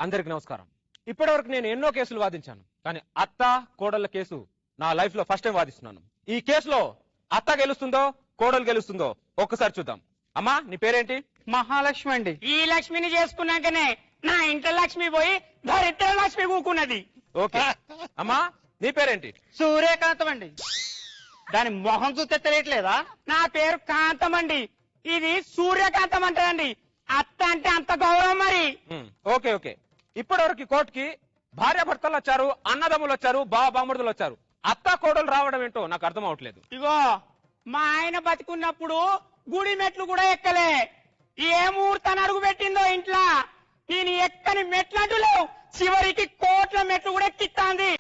అందరికి నమస్కారం. ఇప్పటివరకు నేను ఎన్నో కేసులు వాదించాను, కానీ అత్త కోడళ్ళ కేసు నా లైఫ్ లో ఫస్ట్ టైం వాదిస్తున్నాను. ఈ కేసులో అత్త గెలుస్తుందో కోడలు గెలుస్తుందో ఒక్కసారి చూద్దాం. అమ్మా, నీ పేరేంటి? మహాలక్ష్మి అండి. ఈ లక్ష్మిని చేసుకున్నాకనే నా ఇంట్లో లక్ష్మి పోయి దరిద్ర లక్ష్మి కూకున్నది. ఓకే అమ్మా, నీ పేరేంటి? సూర్యకాంతం అండి. దాని మొహం చూస్తే తెలియట్లేదా? నా పేరు కాంతం అండి. ఇది సూర్యకాంతం అంటదండి. అత్త అంటే అంత గౌరవం మరి. Okay okay. ఇప్పటివరకు కోర్టుకి భార్యాభర్తలు వచ్చారు, అన్నదమ్ములు వచ్చారు, బామర్దులు వచ్చారు. అత్త కోడలు రావడం ఏంటో నాకు అర్థం అవట్లేదు. ఇగో మా ఆయన బతికున్నప్పుడు గుడి మెట్లు కూడా ఎక్కలే. ఏ ముహూర్తాన్ని అడుగు పెట్టిందో ఇంట్లో నేను ఎక్కని మెట్లంటూ లేవు. చివరికి కోట్ల మెట్లు కూడా ఎక్కిస్తాంది.